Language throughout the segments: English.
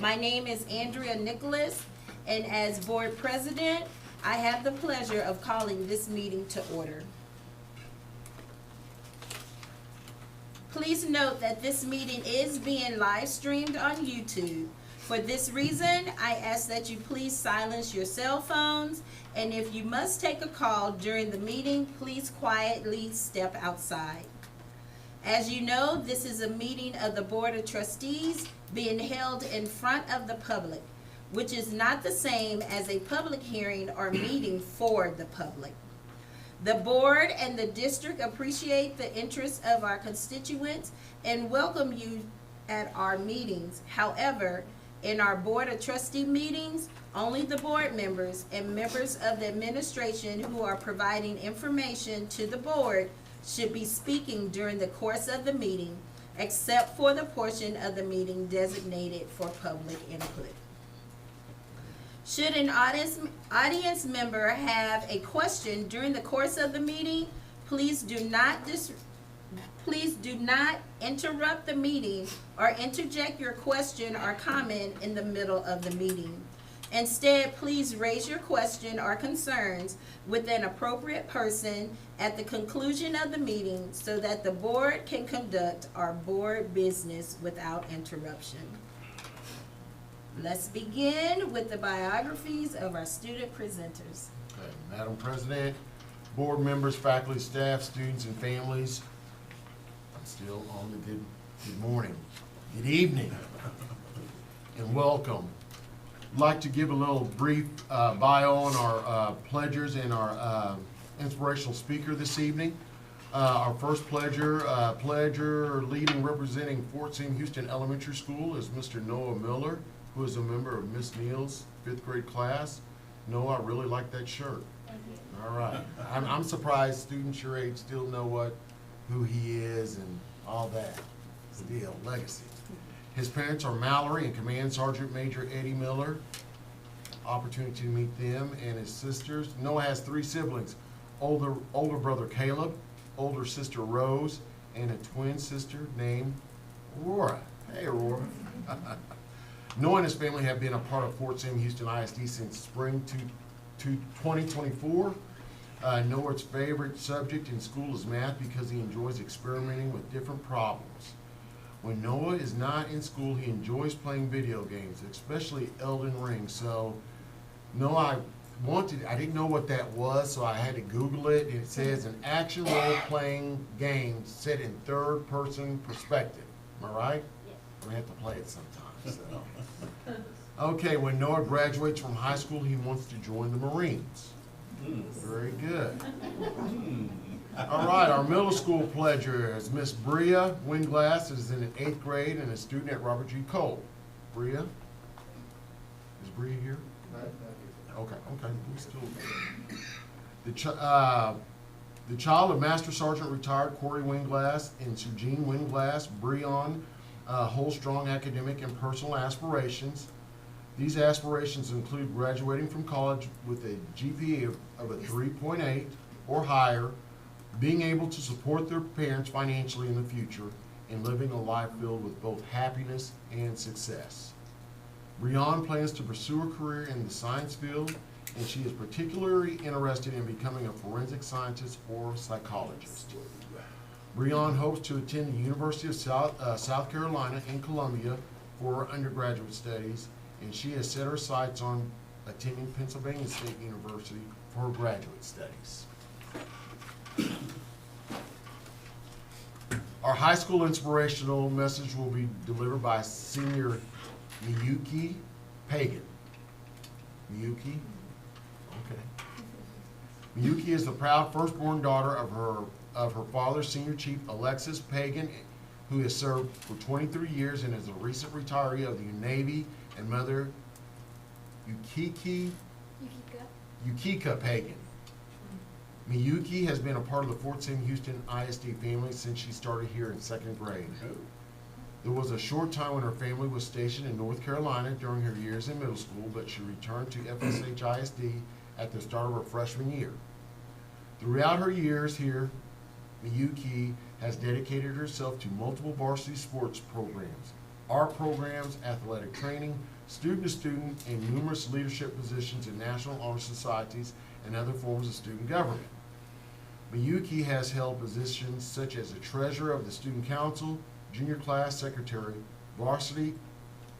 My name is Andrea Nicholas, and as board president, I have the pleasure of calling this meeting to order. Please note that this meeting is being live streamed on YouTube. For this reason, I ask that you please silence your cell phones, and if you must take a call during the meeting, please quietly step outside. As you know, this is a meeting of the Board of Trustees being held in front of the public, which is not the same as a public hearing or meeting for the public. The board and the district appreciate the interest of our constituents and welcome you at our meetings. However, in our Board of Trustee meetings, only the board members and members of the administration who are providing information to the board should be speaking during the course of the meeting, except for the portion of the meeting designated for public input. Should an audience member have a question during the course of the meeting, please do not interrupt the meeting or interject your question or comment in the middle of the meeting. Instead, please raise your question or concerns with an appropriate person at the conclusion of the meeting so that the board can conduct our board business without interruption. Let's begin with the biographies of our student presenters. Okay, Madam President, board members, faculty, staff, students, and families, I'm still on the good morning, good evening, and welcome. I'd like to give a little brief bio on our pledgers and our inspirational speaker this evening. Our first pledger leading representing Fort Sam Houston Elementary School is Mr. Noah Miller, who is a member of Miss Neal's 5th grade class. Noah, I really like that shirt. Thank you. All right. I'm surprised students your age still know who he is and all that. Still, legacy. His parents are Mallory and Command Sergeant Major Eddie Miller. Opportunity to meet them and his sisters. Noah has 3 siblings, older brother Caleb, older sister Rose, and a twin sister named Aurora. Hey, Aurora. Noah and his family have been a part of Fort Sam Houston ISD since spring to 2024. Noah's favorite subject in school is math because he enjoys experimenting with different problems. When Noah is not in school, he enjoys playing video games, especially Elden Ring. So, Noah, I didn't know what that was, so I had to Google it. It says an action role-playing game set in third-person perspective. Am I right? Yes. I'm gonna have to play it sometime. So. Okay, when Noah graduates from high school, he wants to join the Marines. Very good. All right, our middle school pledger is Miss Bria Winglass, is in the 8th grade and a student at Robert G. Cole. Bria? Is Bria here? Okay. We still. The child of Master Sergeant retired Corey Winglass and Sujeen Winglass, Breon hold strong academic and personal aspirations. These aspirations include graduating from college with a GPA of a 3.8 or higher, being able to support their parents financially in the future, and living a life filled with both happiness and success. Breon plans to pursue a career in the science field, and she is particularly interested in becoming a forensic scientist or psychologist. Breon hopes to attend the University of South Carolina in Columbia for her undergraduate studies, and she has set her sights on attending Pennsylvania State University for her graduate studies. Our high school inspirational message will be delivered by senior Miyuki Pagan. Miyuki? Okay. Miyuki is the proud firstborn daughter of her father, Senior Chief Alexis Pagan, who has served for 23 years and is a recent retiree of the Navy, and mother Yukika Pagan. Miyuki has been a part of the Fort Sam Houston ISD family since she started here in 2nd grade. There was a short time when her family was stationed in North Carolina during her years in middle school, but she returned to FSHISD at the start of her freshman year. Throughout her years here, Miyuki has dedicated herself to multiple varsity sports programs, art programs, athletic training, student-to-student, and numerous leadership positions in national honor societies and other forms of student government. Miyuki has held positions such as the treasurer of the student council, junior class secretary, varsity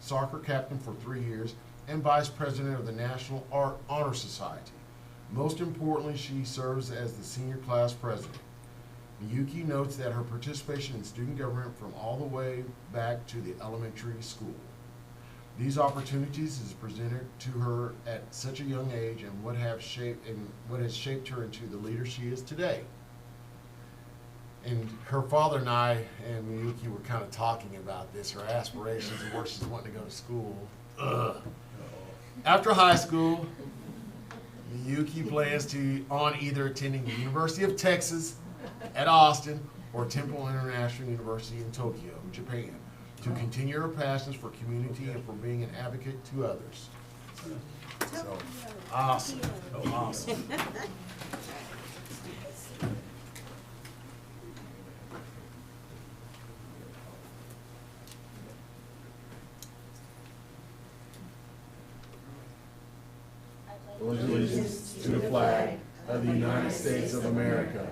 soccer captain for 3 years, and vice president of the National Art Honor Society. Most importantly, she serves as the senior class president. Miyuki notes that her participation in student government from all the way back to the elementary school. These opportunities is presented to her at such a young age and what has shaped her into the leader she is today. And her father and I and Miyuki were kind of talking about this, her aspirations and where she's wanting to go to school. After high school, Miyuki plans on either attending the University of Texas at Austin or Temple International University in Tokyo, Japan, to continue her passions for community and for being an advocate to others. So, awesome. Awesome. Pledge allegiance to the flag of the United States of America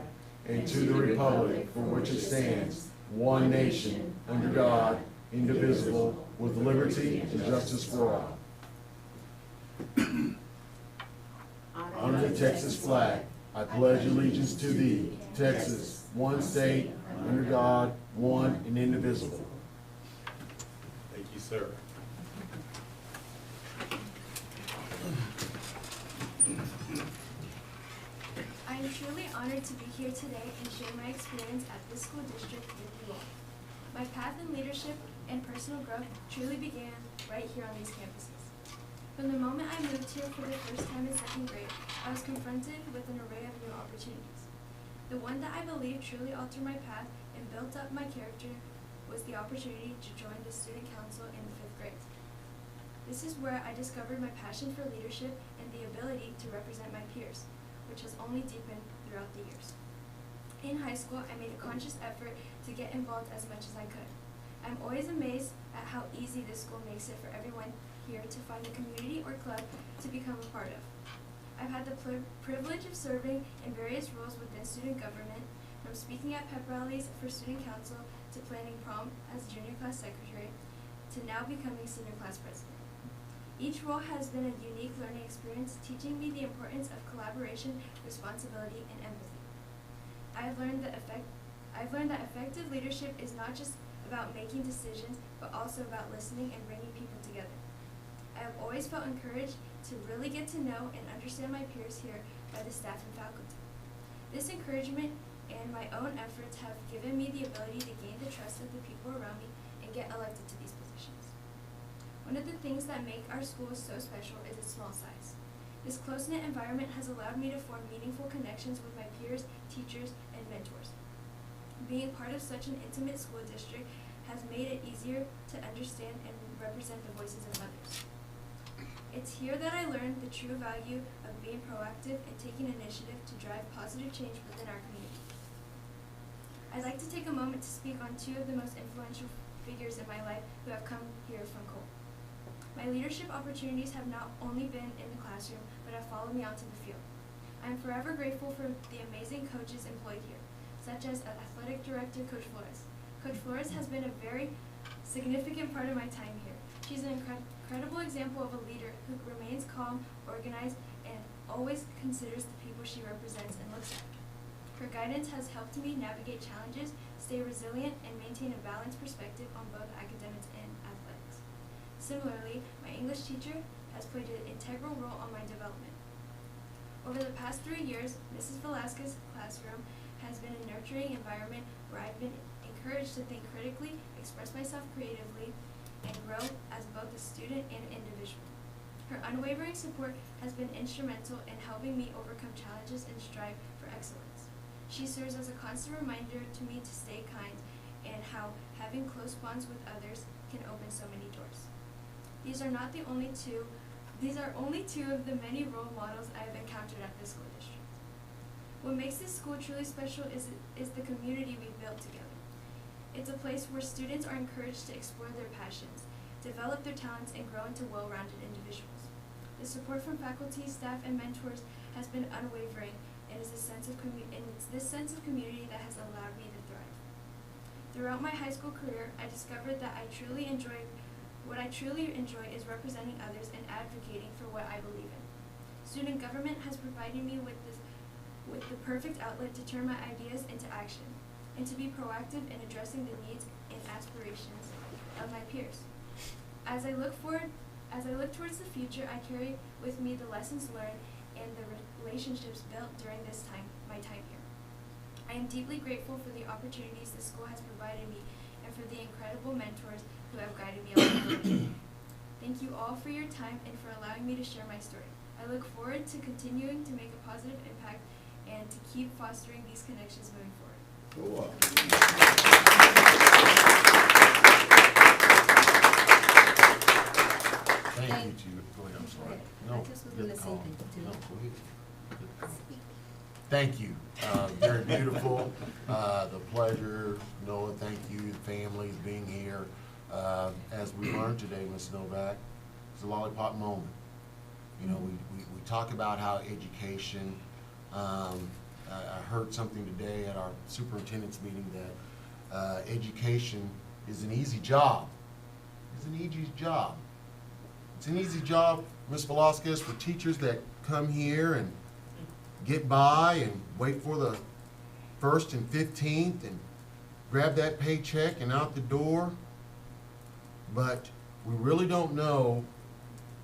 and to the republic for which it stands, one nation, under God, indivisible, with liberty and justice for all. Under the Texas flag, I pledge allegiance to thee, Texas, one state, under God, one and indivisible. Thank you, sir. I am truly honored to be here today and share my experience at this school district with you all. My path in leadership and personal growth truly began right here on these campuses. From the moment I moved here for the first time in second grade, I was confronted with an array of new opportunities. The one that I believe truly altered my path and built up my character was the opportunity to join the student council in the 5th grade. This is where I discovered my passion for leadership and the ability to represent my peers, which has only deepened throughout the years. In high school, I made a conscious effort to get involved as much as I could. I'm always amazed at how easy this school makes it for everyone here to find a community or club to become a part of. I've had the privilege of serving in various roles within student government, from speaking at pep rallies for student council to planning prom as junior class secretary, to now becoming senior class president. Each role has been a unique learning experience, teaching me the importance of collaboration, responsibility, and empathy. I've learned that effective leadership is not just about making decisions, but also about listening and bringing people together. I have always felt encouraged to really get to know and understand my peers here by the staff and faculty. This encouragement and my own efforts have given me the ability to gain the trust of the people around me and get elected to these positions. One of the things that make our school so special is its small size. This close-knit environment has allowed me to form meaningful connections with my peers, teachers, and mentors. Being part of such an intimate school district has made it easier to understand and represent the voices of others. It's here that I learned the true value of being proactive and taking initiative to drive positive change within our community. I'd like to take a moment to speak on two of the most influential figures in my life who have come here from Cole. My leadership opportunities have not only been in the classroom, but have followed me onto the field. I am forever grateful for the amazing coaches employed here, such as Athletic Director Coach Flores. Coach Flores has been a very significant part of my time here. She's an incredible example of a leader who remains calm, organized, and always considers the people she represents and looks at. Her guidance has helped me navigate challenges, stay resilient, and maintain a balanced perspective on both academics and athletics. Similarly, my English teacher has played an integral role on my development. Over the past 3 years, Mrs. Velasquez's classroom has been a nurturing environment where I've been encouraged to think critically, express myself creatively, and grow as both a student and individual. Her unwavering support has been instrumental in helping me overcome challenges and strive for excellence. She serves as a constant reminder to me to stay kind and how having close bonds with others can open so many doors. These are only two of the many role models I have encountered at this school district. What makes this school truly special is the community we've built together. It's a place where students are encouraged to explore their passions, develop their talents, and grow into well-rounded individuals. The support from faculty, staff, and mentors has been unwavering, and it's this sense of community that has allowed me to thrive. Throughout my high school career, I discovered that what I truly enjoy is representing others and advocating for what I believe in. Student government has provided me with the perfect outlet to turn my ideas into action and to be proactive in addressing the needs and aspirations of my peers. As I look towards the future, I carry with me the lessons learned and the relationships built during my time here. I am deeply grateful for the opportunities the school has provided me and for the incredible mentors who have guided me along the way. Thank you all for your time and for allowing me to share my story. I look forward to continuing to make a positive impact and to keep fostering these connections moving forward. Thank you to, go ahead, I'm sorry. No, I just was good gonna say call. thank you, too. No, go ahead. Thank you. Very beautiful. The pleasure, Noah, thank you, the families being here. As we learned today, Ms. Novak, it's a lollipop moment. You know, we talk about how education, I heard something today at our superintendent's meeting that education is an easy job. It's an easy job. It's an easy job, Ms. Velasquez, for teachers that come here and get by and wait for the 1st and 15th and grab that paycheck and out the door. But we really don't know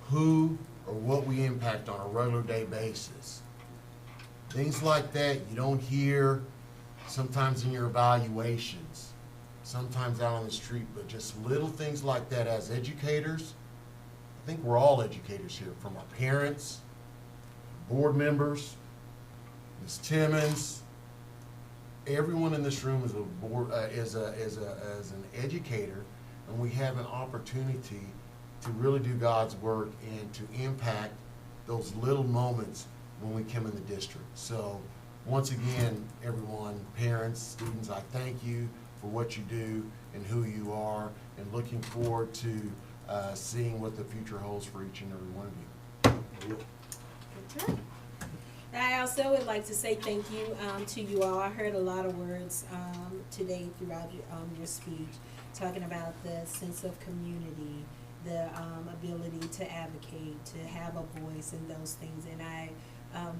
who or what we impact on a regular day basis. Things like that you don't hear sometimes in your evaluations, sometimes out on the street, but just little things like that as educators. I think we're all educators here, from our parents, board members, Ms. Timmons. Everyone in this room is an educator, and we have an opportunity to really do God's work and to impact those little moments when we come in the district. So once again, everyone, parents, students, I thank you for what you do and who you are, and looking forward to seeing what the future holds for each and every one of you. Good job. I also would like to say thank you to you all. I heard a lot of words today throughout your speech, talking about the sense of community, the ability to advocate, to have a voice, and those things. And I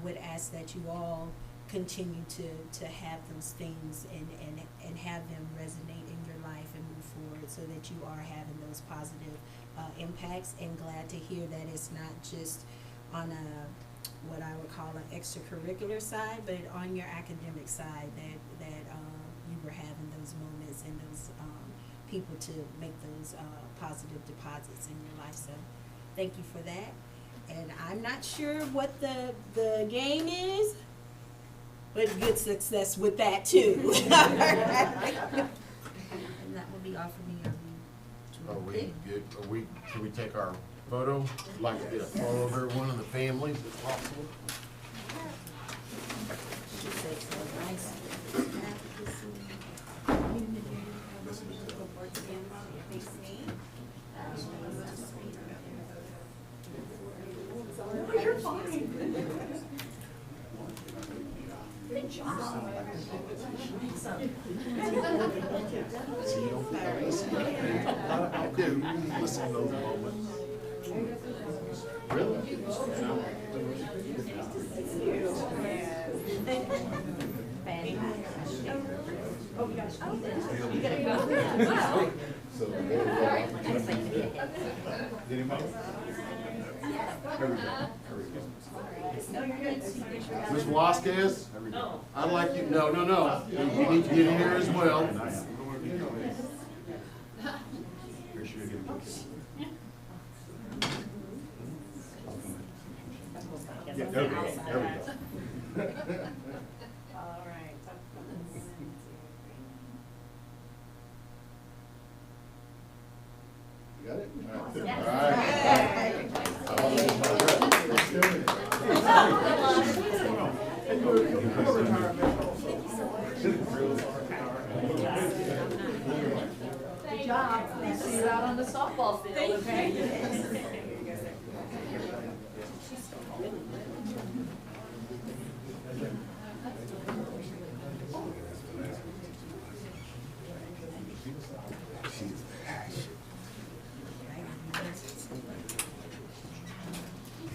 would ask that you all continue to have those things and have them resonate in your life and move forward, so that you are having those positive impacts. And glad to hear that it's not just on what I would call an extracurricular side, but on your academic side, that you were having those moments and those people to make those positive deposits in your life. So thank you for that. And I'm not sure what the game is, but good success with that too. And that will be all for me. Are we good? Can we take our photo? I'd like to get a photo of everyone in the family if possible. You're fine. Good job. I do. Listen to those moments. Really? Oh gosh. You gotta go. Wow. Ms. Velasquez, I'd like you, no. You need to get in here as well. Yeah, there we go. All right. You got it? Yes. All right. softball field, okay?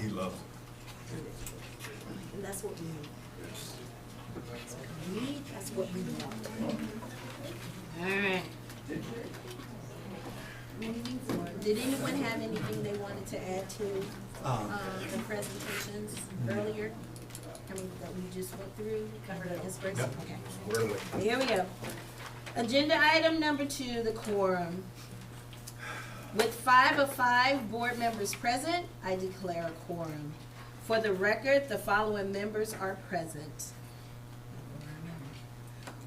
He loves it. And that's what we need. That's what we want. All right. Did anyone have anything they wanted to add to the presentations earlier? I mean, that we just went through, covered this first? Okay. Here we go. Agenda item number 2, the quorum. With 5 of 5 board members present, I declare a quorum. For the record, the following members are present.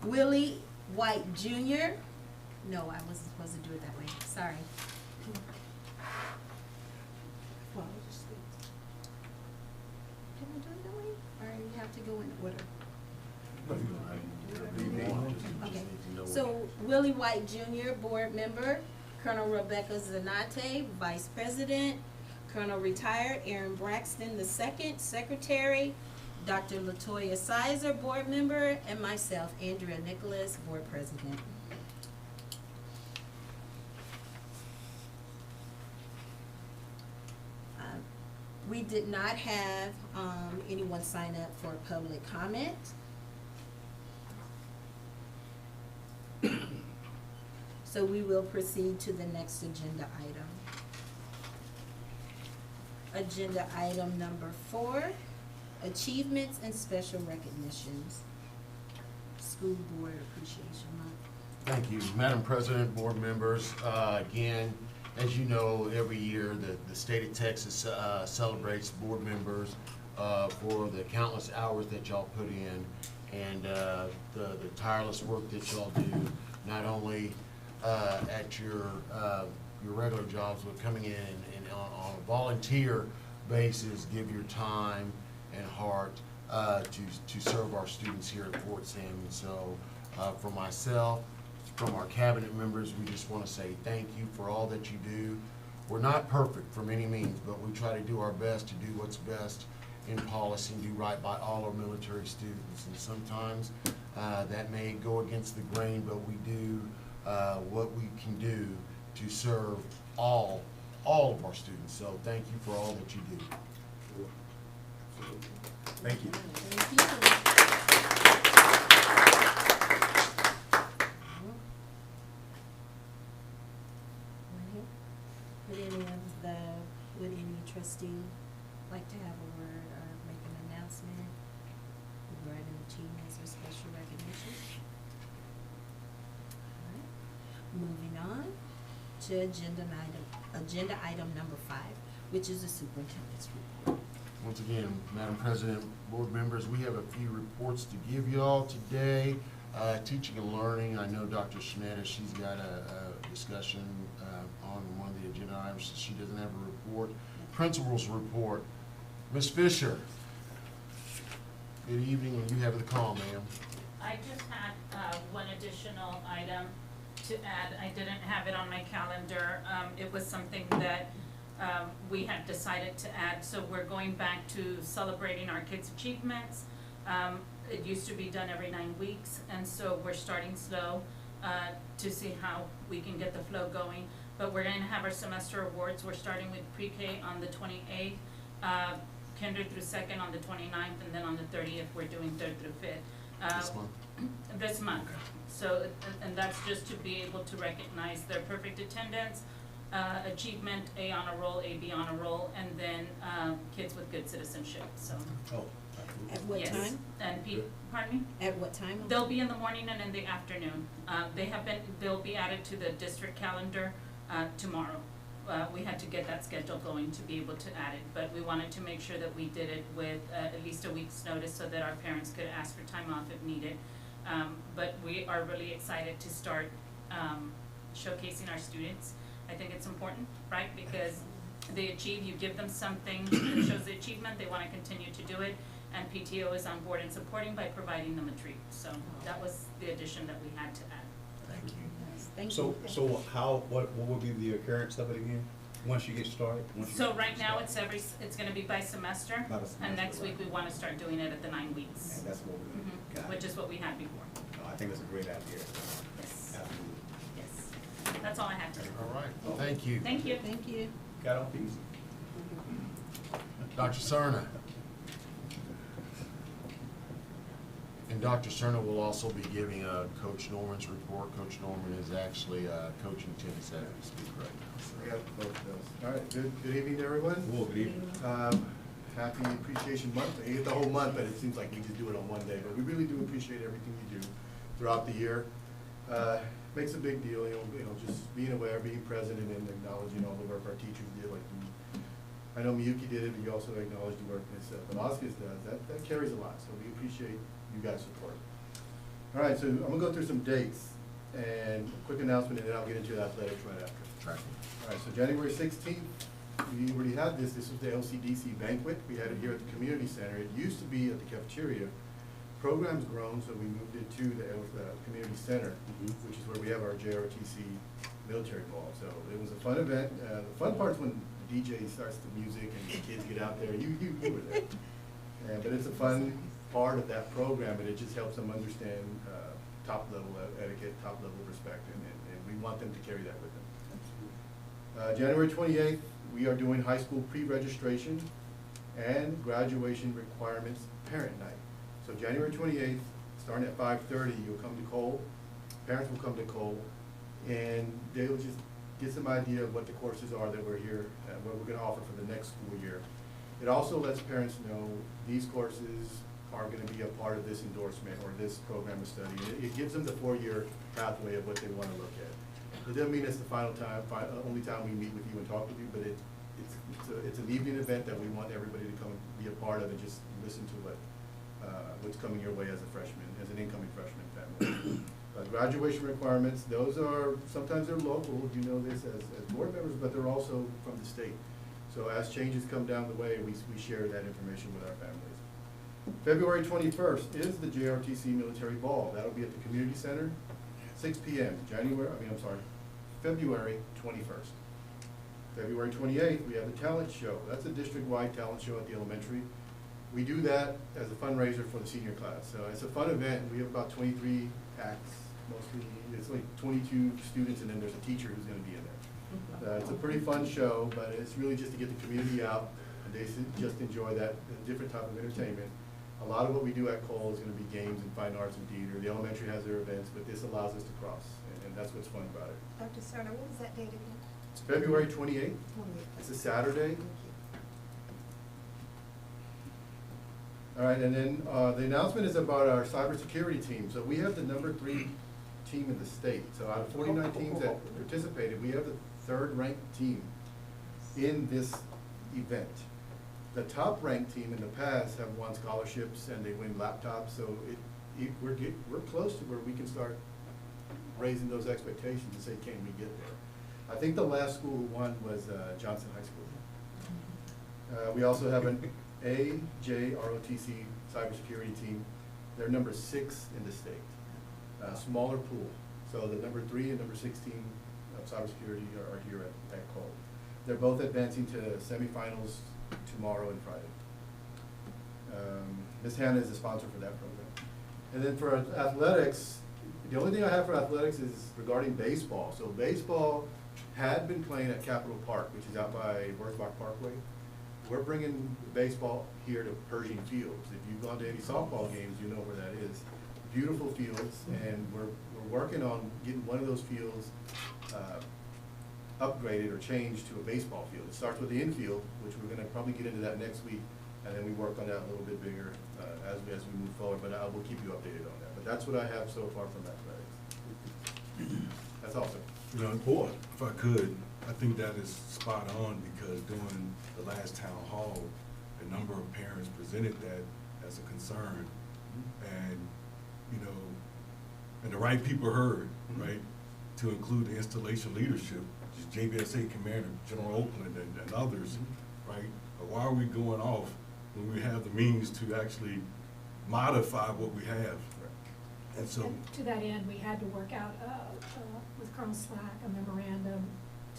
Willie White Jr. No, I wasn't supposed to do it that way. Sorry. Well, can I do it that way? Or you have to go in order? Okay. So Willie White Jr., board member. Colonel Rebecca Zanate, vice president. Colonel retired Aaron Braxton II, secretary. Dr. Latoya Sizer, board member, and myself, Andrea Nicholas, board president. We did not have anyone sign up for public comment. So we will proceed to the next agenda item. Agenda item number 4, achievements and special recognitions. School Board Appreciation Month. Thank you, Madam President, board members. Again, as you know, every year the state of Texas celebrates board members for the countless hours that y'all put in and the tireless work that y'all do, not only at your regular jobs, but coming in and on a volunteer basis, give your time and heart to serve our students here at Fort Sam. And so for myself, from our cabinet members, we just want to say thank you for all that you do. We're not perfect from any means, but we try to do our best to do what's best in policy and do right by all our military students. And sometimes that may go against the grain, but we do what we can do to serve all of our students. So thank you for all that you do. Thank you. Thank you. Would any trustee like to have a word or make an announcement regarding achievements or special recognition? All right. Moving on to agenda item number 5, which is the superintendent's report. Once again, Madam President, board members, we have a few reports to give you all today. Teaching and learning, I know Dr. Shanetta, she's got a discussion on one of the agenda items, so she doesn't have a report. Principal's report. Ms. Fisher, good evening, and you have the call, ma'am. I just had one additional item to add. I didn't have it on my calendar. It was something that we had decided to add. So we're going back to celebrating our kids' achievements. It used to be done every 9 weeks, and so we're starting slow to see how we can get the flow going. But we're going to have our semester awards. We're starting with pre-K on the 28th, kinder through 2nd on the 29th, and then on the 30th we're doing 3rd through 5th. This month? This month. So, and that's just to be able to recognize their perfect attendance, achievement, A honor roll, AB honor roll, and then kids with good citizenship. So. Oh. At what Yes. time? And pardon me? At what time? They'll be in the morning and in the afternoon. They'll be added to the district calendar tomorrow. We had to get that schedule going to be able to add it, but we wanted to make sure that we did it with at least a week's notice so that our parents could ask for time off if needed. But we are really excited to start showcasing our students. I think it's important, right? Because they achieve, you give them something that shows the achievement, they want to continue to do it, and PTO is on board and supporting by providing them a treat. So that was the addition that we had to add. Thank you. Thank you. So what will be the occurrence of it again, once you get started? So right now, it's gonna be by semester, By the semester, and next right. week we wanna start doing it at the 9 weeks. And that's what we're doing. Got it. Which is what we had before. No, I think that's a great idea. Yes, Absolutely. yes. That's all I have to say. All right, thank you. Thank you. Thank you. Got off easy. Dr. Cerna. And Dr. Cerna will also be giving Coach Norman's report. Coach Norman is actually coaching tennis as we speak right now. so. I got both of those. All right, good evening to everyone. Well, good evening. Happy Appreciation Month. I get the whole month, but it seems like we just do it on one day. But we really do appreciate everything you do throughout the year. Makes a big deal, just being aware, being present, and then acknowledging all the work our teachers did. Like I know Miyuki did it, but you also acknowledged the work that Oscars does. That carries a lot, so we appreciate you guys' support. All right, so I'm gonna go through some dates and a quick announcement, and then I'll get into athletics right after. Tracking. All right, so January 16th, we already had this. This was the LCDC banquet. We had it here at the community center. It used to be at the cafeteria. Program's grown, so we moved it to the community center, which is where we have our JROTC military ball. So it was a fun event. The fun part's when the DJ starts the music and the kids get out there. You were there. But it's a fun part of that program, and it just helps them understand top-level etiquette, top-level respect, and we want them to carry that with them. January 28th, we are doing high school pre-registration and graduation requirements parent night. So January 28th, starting at 5:30, you'll come to Cole, parents will come to Cole, and they'll just get some idea of what the courses are that we're here, what we're gonna offer for the next school year. It also lets parents know these courses are gonna be a part of this endorsement or this program of study. It gives them the 4-year pathway of what they wanna look at. It doesn't mean it's the final time, only time we meet with you and talk with you, but it's an evening event that we want everybody to come be a part of and just listen to what's coming your way as a freshman, as an incoming freshman family. Graduation requirements, those are, sometimes they're local, you know this as board members, but they're also from the state. So as changes come down the way, we share that information with our families. February 21st is the JRTC Military Ball. That'll be at the community center, 6 p.m. February 21st. February 28th, we have the talent show. That's a district-wide talent show at the elementary. We do that as a fundraiser for the senior class. So it's a fun event. We have about 23 acts, mostly, it's like 22 students, and then there's a teacher who's gonna be in there. It's a pretty fun show, but it's really just to get the community out, and they just enjoy that different type of entertainment. A lot of what we do at Cole is gonna be games and fine arts and theater. The elementary has their events, but this allows us to cross, and that's what's fun about it. Dr. Cerna, what was that date again? It's February 28th. It's a Saturday. All right, and then the announcement is about our cybersecurity team. So we have the #3 team in the state. So out of 49 teams that participated, we have the 3rd-ranked team in this event. The top-ranked team in the past have won scholarships and they win laptops. So we're close to where we can start raising those expectations and say, can we get there? I think the last school who won was Johnson High School. We also have an AJROTC cybersecurity team. They're #6 in the state. Smaller pool. So the #3 and #6 team of cybersecurity are here at Cole. They're both advancing to semifinals tomorrow and Friday. Ms. Hannah is the sponsor for that program. And then for athletics, the only thing I have for athletics is regarding baseball. So baseball had been playing at Capitol Park, which is out by Wurzbach Parkway. We're bringing baseball here to Pershing Fields. If you've gone to any softball games, you know where that is. Beautiful fields, and we're working on getting one of those fields upgraded or changed to a baseball field. It starts with the infield, which we're gonna probably get into that next week, and then we work on that a little bit bigger as we move forward, but I will keep you updated on that. But that's what I have so far from athletics. That's all, sir. You know, boy, if I could, I think that is spot on, because during the last town hall, a number of parents presented that as a concern. And, you know, and the right people heard, right, to include the installation leadership, which is JBSA Commander General Oakland and others, right? But why are we going off when we have the means to actually modify what we have? And so, And to that end, we had to work out, with Colonel Slack, a memorandum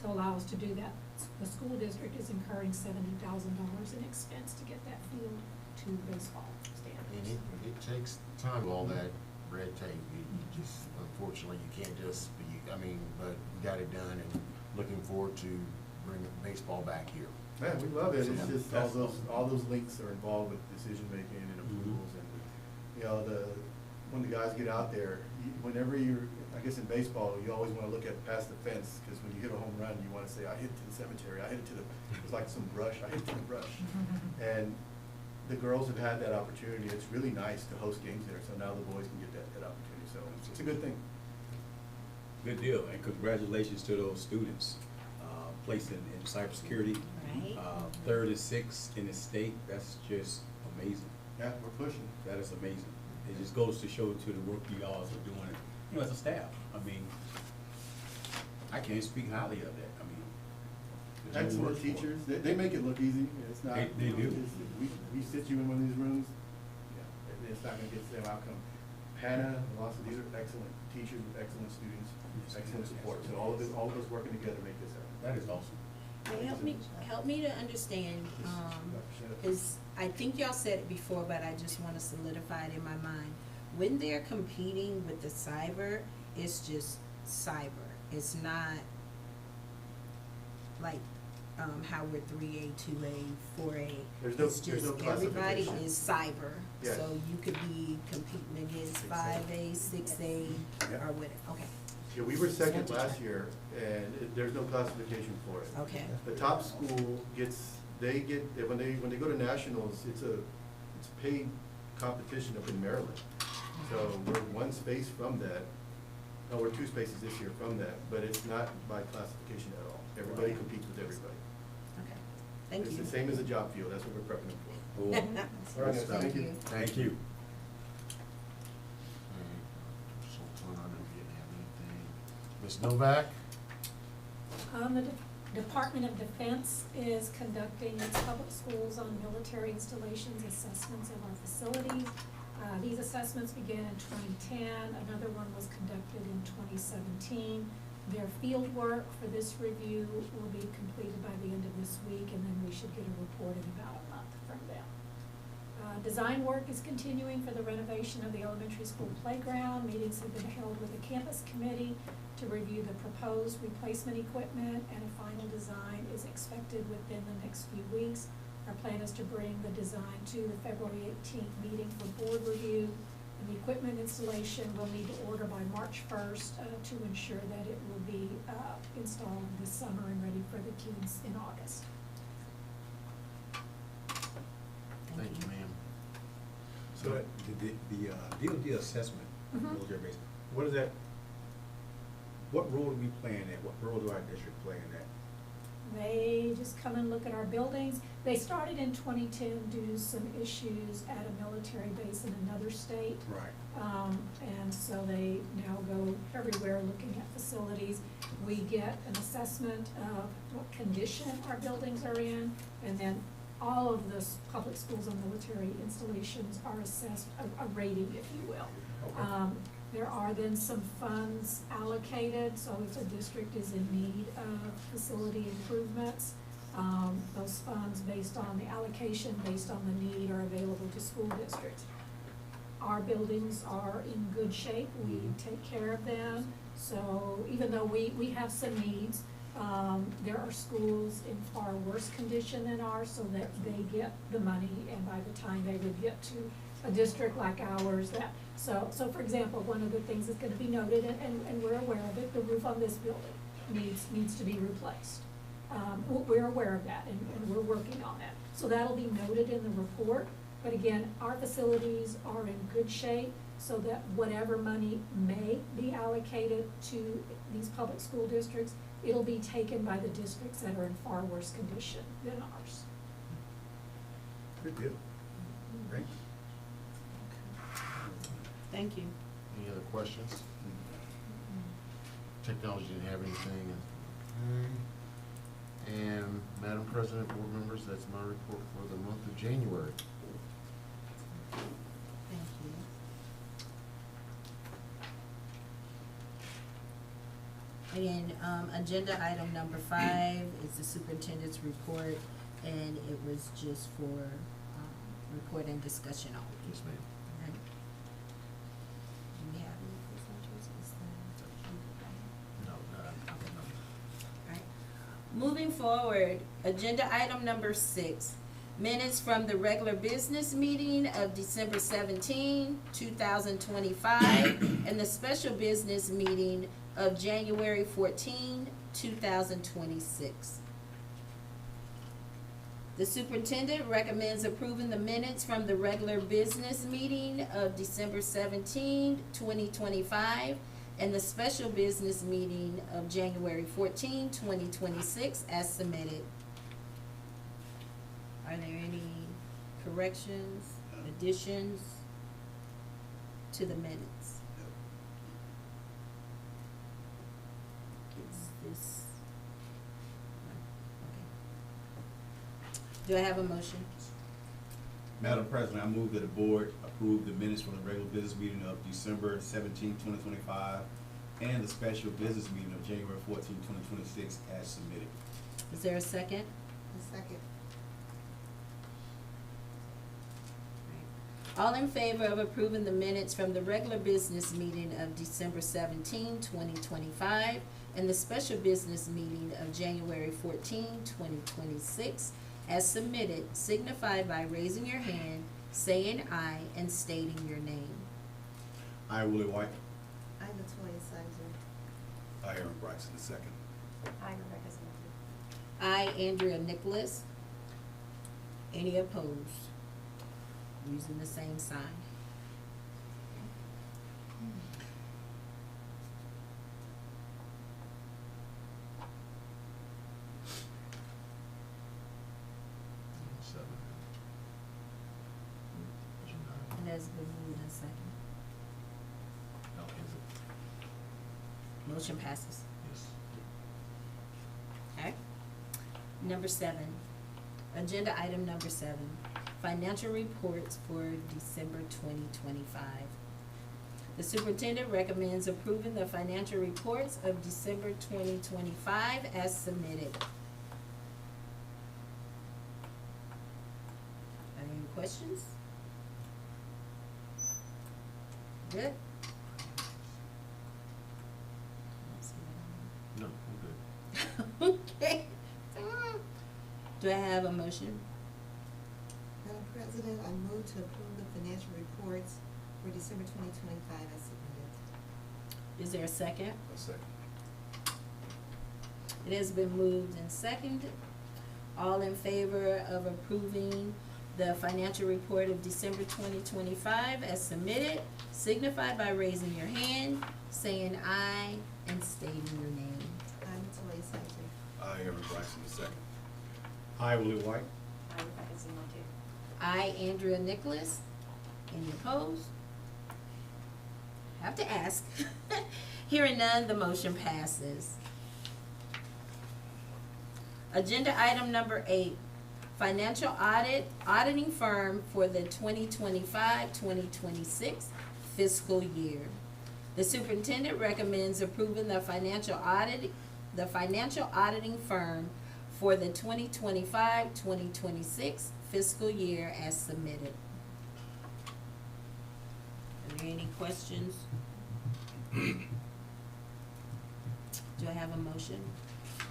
to allow us to do that. The school district is incurring $70,000 in expense to get that field to baseball And standards. it takes time with all that red tape. You just, unfortunately, you can't just be, I mean, but you got it done and looking forward to bringing baseball back here. Man, we love it, it's Yeah. just all those links are involved with decision making and approvals and, you know, when the guys get out there, whenever you're, I guess in baseball, you always wanna look at past the fence, cause when you hit a home run, you wanna say, I hit it to the cemetery, I hit it to the, it's like some brush, I hit it to the brush. And the girls have had that opportunity, it's really nice to host games there, so now the boys can get that opportunity, so it's a good thing. Good deal, and congratulations to those students, placed in cybersecurity. Right. Third and sixth in the state, that's just amazing. Yeah, we're pushing. That is amazing. It just goes to show to the work you guys are doing, you know, as a staff. I mean, I can't speak highly of that. I mean, there's no Excellent words for it. teachers, they make it look easy, it's not. They do. We sit you in one of these rooms, yeah, it's not gonna get the same outcome. Hannah, and Lawson, these are excellent teachers with excellent students, excellent support, so all of us working together make this happen. That is awesome. Help me to understand, cause I think y'all said it before, but I just wanna solidify it in my mind. When they're competing with the cyber, it's just cyber, it's not like, how we're 3A, 2A, 4A. There's no- It's there's no just everybody classification. is cyber, Yes. so you could be competing against 5A, 6A, Yeah. or whatever, okay, Yeah, we were second last year, and there's no classification for it. okay. The top school when they go to nationals, it's a paid competition up in Maryland. So we're one space from that, no, we're two spaces this year from that, but it's not by classification at all. Everybody competes with everybody. Okay, thank It's you. the same as a job field, that's what we're prepping them for. Cool. All right, guys, thank you. Thank you. So, I didn't have anything. Ms. Novak? The Department of Defense is conducting its public schools on military installations assessments of our facilities. These assessments began in 2010, another one was conducted in 2017. Their field work for this review will be completed by the end of this week, and then we should get a report in about a month from them. Design work is continuing for the renovation of the elementary school playground. Meetings have been held with the campus committee to review the proposed replacement equipment, and a final design is expected within the next few weeks. Our plan is to bring the design to the February 18th meeting for board review. And the equipment installation will need to order by March 1st to ensure that it will be installed this summer and ready for the kids in August. Thank you, ma'am. So the DOD assessment, military base, what is that? What role do we play in that? What role do our district play in that? They just come and look at our buildings. They started in 2010 due to some issues at a military base in another state. Right. And so they now go everywhere looking at facilities. We get an assessment of what condition our buildings are in, and then all of the public schools and military installations are assessed, a rating, if you will. Okay. There are then some funds allocated, so if a district is in need of facility improvements, those funds based on the allocation, based on the need, are available to school districts. Our buildings are in good shape, we take care of them, so even though we have some needs, there are schools in far worse condition than ours, so that they get the money, and by the time they would get to a district like ours, so for example, one of the things that's gonna be noted, and we're aware of it, the roof on this building needs to be replaced. We're aware of that, and we're working on that. So that'll be noted in the report, but again, our facilities are in good shape, so that whatever money may be allocated to these public school districts, it'll be taken by the districts that are in far worse condition than ours. Good deal. Great. Thank you. Any other questions? Technology didn't have anything. And Madam President, board members, that's my report for the month of January. Thank you. And, agenda item number 5 is the superintendent's report, and it was just for, report and discussion only. Yes, ma'am. Right. Do we have any presenters? Is that- No. Alright. Moving forward, agenda item number 6, minutes from the regular business meeting of December 17, 2025, and the special business meeting of January 14, 2026. The superintendent recommends approving the minutes from the regular business meeting of December 17, 2025, and the special business meeting of January 14, 2026, as submitted. Are there any corrections, additions to the minutes? Is this? Okay. Do I have a motion? Madam President, I move that the board approve the minutes from the regular business meeting of December 17, 2025, and the special business meeting of January 14, 2026, as submitted. Is there a second? A second. All in favor of approving the minutes from the regular business meeting of December 17, 2025, and the special business meeting of January 14, 2026, as submitted, signify by raising your hand, saying aye, and stating your name. I, Willie White. I'm Latoya Sizer. I, Aaron Bryson, the second. I, Rebecca Smith. I, Andrea Nicholas. Any opposed? Using the same sign. It has been moved and second. No, is it? Motion passes. Yes. Okay. Number 7, agenda item number 7, financial reports for December 2025. The superintendent recommends approving the financial reports of December 2025 as submitted. Are there any questions? Good? No, I'm good. Okay. Do I have a motion? Madam President, I move to approve the financial reports for December 2025 as submitted. Is there a second? A second. It has been moved and seconded. All in favor of approving the financial report of December 2025 as submitted, signify by raising your hand, saying aye, and stating your name. I'm Latoya Sizer. I, Aaron Bryson, the second. I, Willie White. I, Rebecca Smith. I, Andrea Nicholas. Any opposed? Have to ask. Hearing none, the motion passes. Agenda item number 8, financial auditing firm for the 2025-2026 fiscal year. The superintendent recommends approving the financial auditing firm for the 2025-2026 fiscal year as submitted. Are there any questions? Do I have a motion?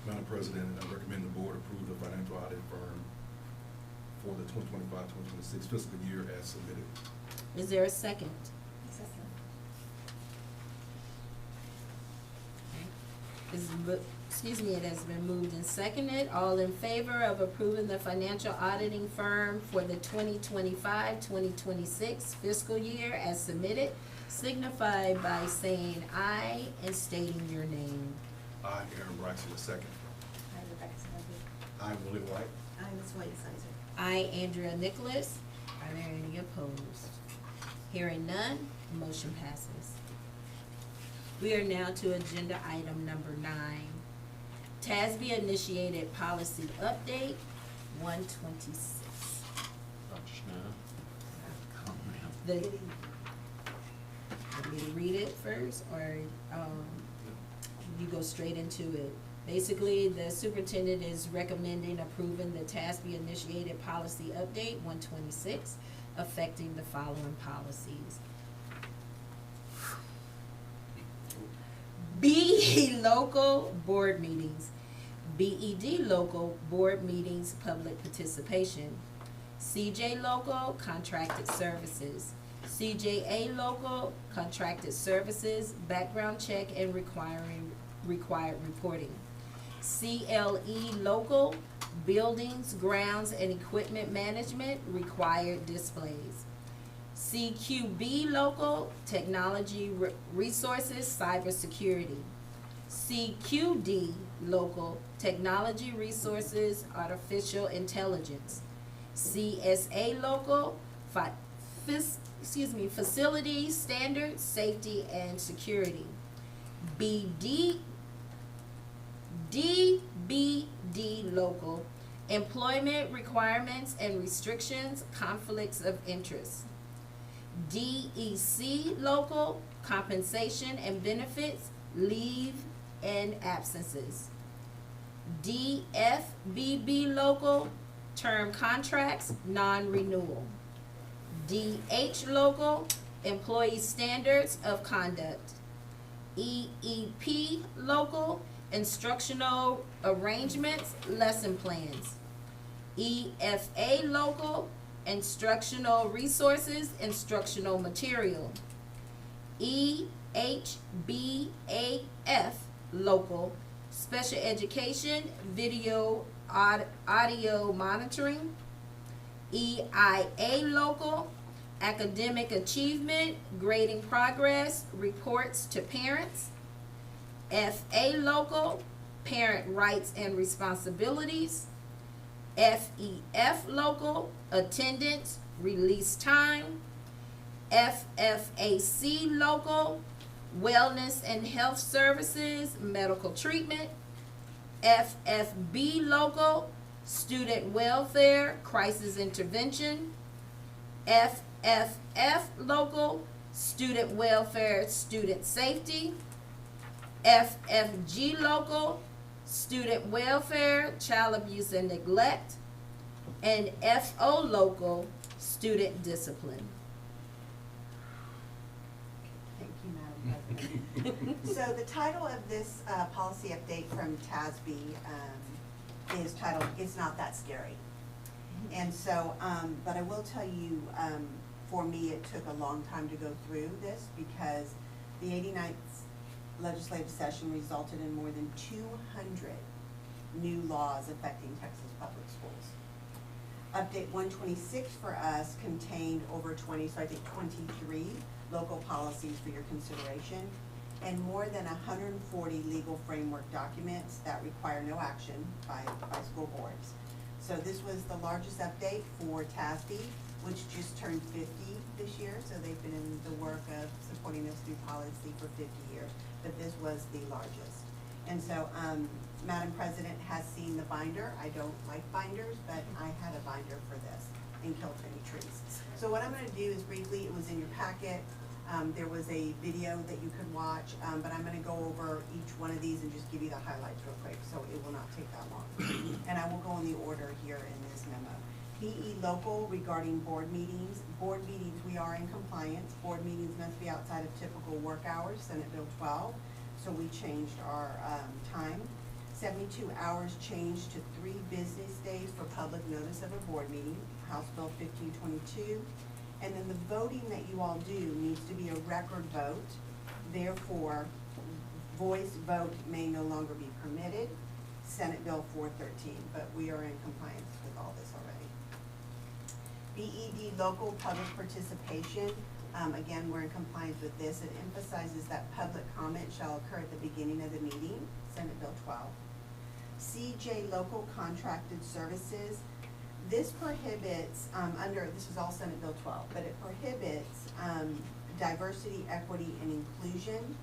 Madam President, I recommend the board approve the financial audit firm for the 2025-2026 fiscal year as submitted. Is there a second? It has been moved and seconded. All in favor of approving the financial auditing firm for the 2025-2026 fiscal year as submitted, signify by saying aye and stating your name. I, Aaron Bryson, the second. I, Rebecca Smith. I, Willie White. I'm Latoya Sizer. I, Andrea Nicholas. Are there any opposed? Hearing none, motion passes. We are now to agenda item number 9. TASB initiated policy update 126. Dr. Schneider? Want me to read it first, or, you go straight into it. Basically, the superintendent is recommending approving the TASB initiated policy update 126, affecting the following policies. BE local board meetings. BED local board meetings, public participation. CJ local contracted services. CJA local contracted services, background check and required reporting. CLE local buildings, grounds and equipment management, required displays. CQB local technology resources, cybersecurity. CQD local technology resources, artificial intelligence. CSA local facility standards, safety and security. DBD local employment requirements and restrictions, conflicts of interest. DEC local compensation and benefits, leave and absences. DFBB local term contracts, non-renewal. DH local employee standards of conduct. EEP local instructional arrangements, lesson plans. EFA local instructional resources, instructional material. EHBAF local special education, video, audio monitoring. EIA local academic achievement, grading progress, reports to parents. FA local parent rights and responsibilities. FEF local attendance, release time. FFAC local wellness and health services, medical treatment. FFB local student welfare, crisis intervention. FFF local student welfare, student safety. FFG local student welfare, child abuse and neglect. And FO local student discipline. Thank you, Madam President. So the title of this policy update from TASB is titled, "It's Not That Scary." And so, but I will tell you, for me, it took a long time to go through this because the 89th legislative session resulted in more than 200 new laws affecting Texas public schools. Update 126 for us contained over 20, so I think 23 local policies for your consideration, and more than 140 legal framework documents that require no action by school boards. So this was the largest update for TASB, which just turned 50 this year, so they've been in the work of supporting this new policy for 50 years, but this was the largest. And so, Madam President has seen the binder. I don't like binders, but I had a binder for this and killed many trees. So what I'm gonna do is briefly, it was in your packet, there was a video that you could watch, but I'm gonna go over each one of these and just give you the highlights real quick, so it will not take that long. And I will go in the order here in this memo. BE local regarding board meetings. Board meetings, we are in compliance. Board meetings must be outside of typical work hours, Senate Bill 12. So we changed our time. 72 hours changed to 3 business days for public notice of a board meeting, House Bill 1522. And then the voting that you all do needs to be a record vote. Therefore, voice vote may no longer be permitted, Senate Bill 413, but we are in compliance with all this already. BED local public participation. Again, we're in compliance with this. It emphasizes that public comment shall occur at the beginning of the meeting, Senate Bill 12. CJ local contracted services. This prohibits, this is all Senate Bill 12, but it prohibits diversity, equity, and inclusion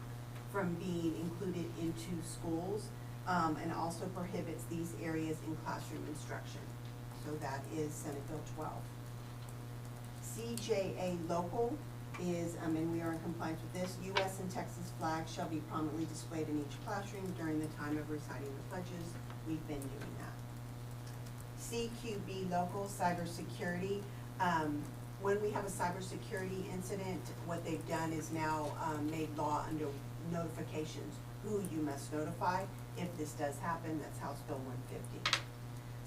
from being included into schools, and also prohibits these areas in classroom instruction. So that is Senate Bill 12. CJA local is, and we are in compliance with this, U.S. and Texas flags shall be prominently displayed in each classroom during the time of reciting the pledges. We've been doing that. CQB local cybersecurity. When we have a cybersecurity incident, what they've done is now made law under notifications, who you must notify if this does happen. That's House Bill 150.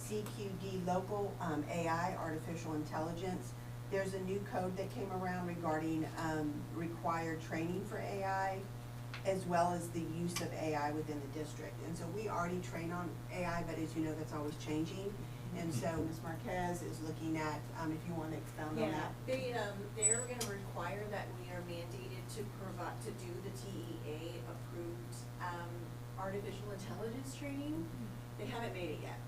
CQD local, AI, artificial intelligence. There's a new code that came around regarding required training for AI, as well as the use of AI within the district. And so we already train on AI, but as you know, that's always changing. And so Ms. Marquez is looking at, if you want to expound on that. They're gonna require that we are mandated to provide, to do the TEA approved, artificial intelligence training. They haven't made it yet.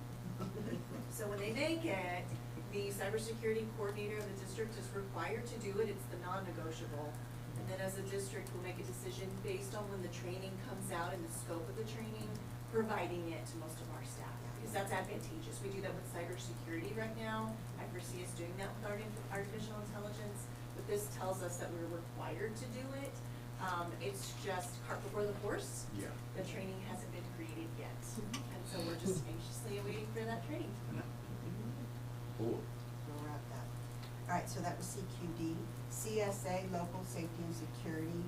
So when they make it, the cybersecurity coordinator of the district is required to do it, it's the non-negotiable. And then as a district, we'll make a decision based on when the training comes out and the scope of the training, providing it to most of our staff. Because that's advantageous. We do that with cybersecurity right now. I foresee us doing that with artificial intelligence, but this tells us that we're required to do it. It's just cart before the horse. Yeah. The training hasn't been created yet. And so we're just anxiously awaiting for that training. Cool. We'll wrap that. All right, so that was CQD. CSA, local safety and security.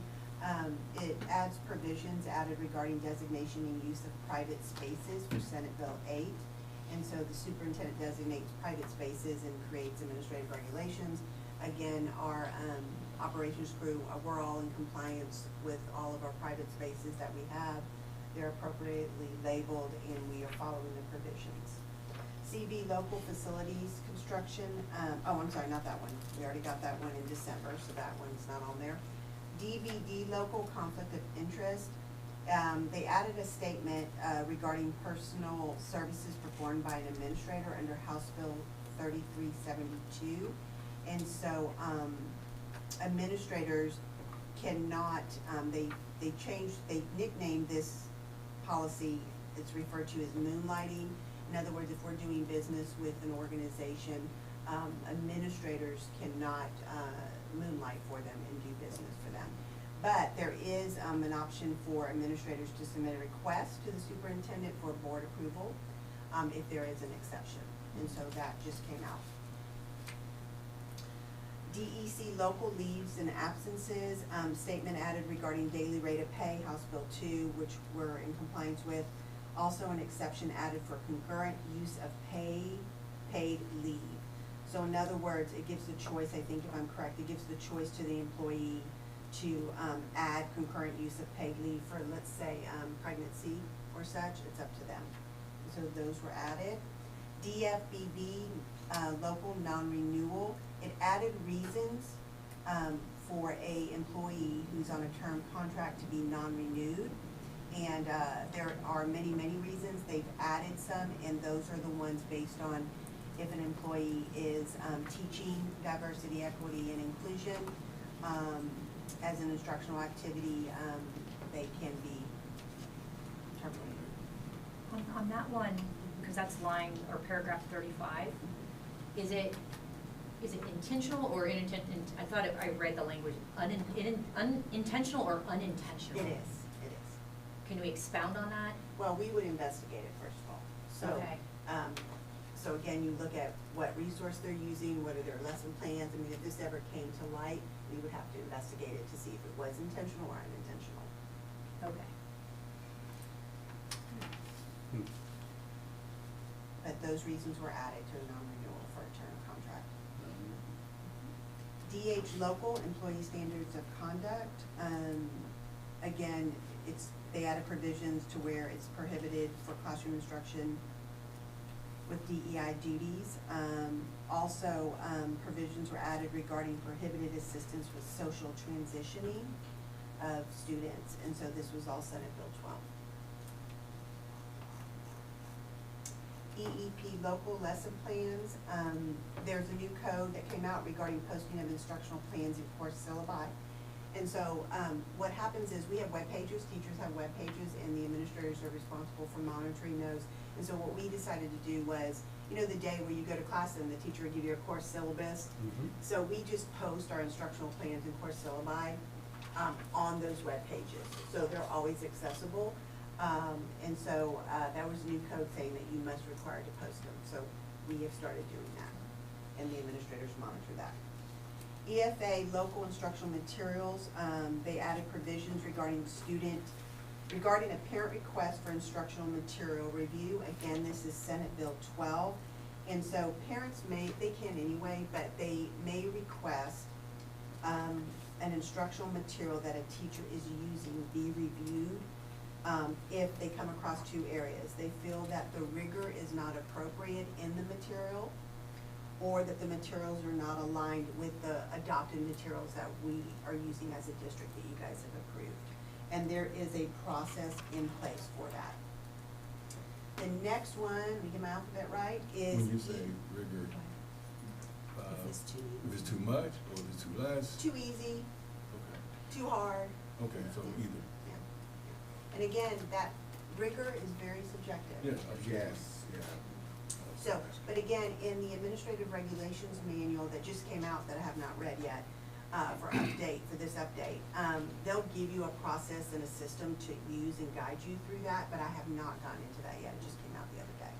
It adds provisions added regarding designation and use of private spaces for Senate Bill 8. And so the superintendent designates private spaces and creates administrative regulations. Again, our operations crew, we're all in compliance with all of our private spaces that we have. They're appropriately labeled and we are following the provisions. CB, local facilities construction. I'm sorry, not that one. We already got that one in December, so that one's not on there. DVD, local conflict of interest. They added a statement regarding personal services performed by an administrator under House Bill 3372. And so administrators cannot, they nicknamed this policy, it's referred to as moonlighting. In other words, if we're doing business with an organization, administrators cannot moonlight for them and do business for them. But there is an option for administrators to submit a request to the superintendent for board approval if there is an exception. And so that just came out. DEC local leaves and absences, statement added regarding daily rate of pay, House Bill 2, which we're in compliance with. Also an exception added for concurrent use of paid leave. So in other words, it gives the choice, I think if I'm correct, it gives the choice to the employee to add concurrent use of paid leave for, let's say, pregnancy or such. It's up to them. So those were added. DFBB, local non-renewal. It added reasons for a employee who's on a term contract to be non-renewed. And there are many, many reasons. They've added some, and those are the ones based on if an employee is teaching diversity, equity, and inclusion as an instructional activity, they can be terminated. On that one, because that's line or paragraph 35, is it intentional or unintentional? I thought I read the language unintentional or unintentional. It is. Can we expound on that? Well, we would investigate it first of all. So, Okay. So again, you look at what resource they're using, what are their lesson plans. I mean, if this ever came to light, we would have to investigate it to see if it was intentional or unintentional. Okay. But those reasons were added to a non-renewal for a term contract. DH local, employee standards of conduct. Again, they added provisions to where it's prohibited for classroom instruction with DEI duties. Also, provisions were added regarding prohibited assistance with social transitioning of students, and so this was all Senate Bill 12. EEP local lesson plans. There's a new code that came out regarding posting of instructional plans in course syllabi. And so what happens is we have web pages, teachers have web pages, and the administrators are responsible for monitoring those. And so what we decided to do was, you know, the day where you go to class and the teacher will give you a course syllabus. So we just post our instructional plans and course syllabi on those web pages. So they're always accessible. And so that was a new code saying that you must require to post them. So we have started doing that, and the administrators monitor that. EFA local instructional materials, they added provisions regarding regarding a parent request for instructional material review. Again, this is Senate Bill 12. And so parents they can anyway, but they may request an instructional material that a teacher is using be reviewed if they come across two areas. They feel that the rigor is not appropriate in the material, or that the materials are not aligned with the adopted materials that we are using as a district that you guys have approved. And there is a process in place for that. The next one, let me get my alphabet right, is. When you say rigor, if it's too much or if it's too less? Too easy, Okay, too hard. okay, so either. Yeah. And again, that rigor is very subjective. Yes, Yes, yeah. So, but again, in the administrative regulations manual that just came out that I have not read yet, for this update, they'll give you a process and a system to use and guide you through that, but I have not gone into that yet. It just came out the other day.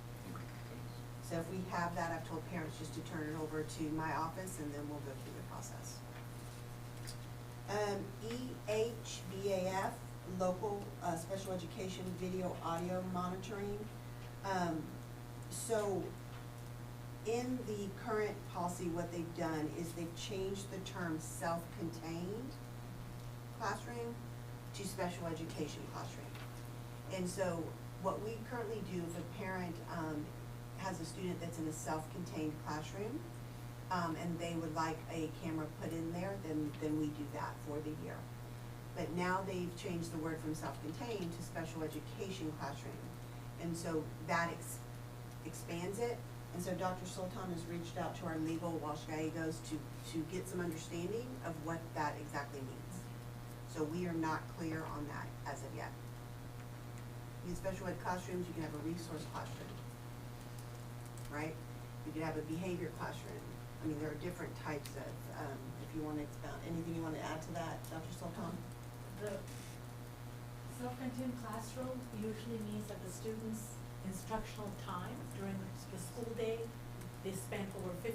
So if we have that, I've told parents just to turn it over to my office, and then we'll go through the process. EHBAF, local special education video audio monitoring. So in the current policy, what they've done is they've changed the term self-contained classroom to special education classroom. And so what we currently do, if a parent has a student that's in a self-contained classroom, and they would like a camera put in there, then we do that for the year. But now they've changed the word from self-contained to special education classroom. And so that expands it. And so Dr. Sultan has reached out to our legal Walsh Gallegos to get some understanding of what that exactly means. So we are not clear on that as of yet. In special ed classrooms, you can have a resource classroom, right? You can have a behavior classroom. I mean, there are different types of, if you want to expound, anything you want to add to that, Dr. Sultan? The self-contained classroom usually means that the students' instructional time during the school day, they spend over 50%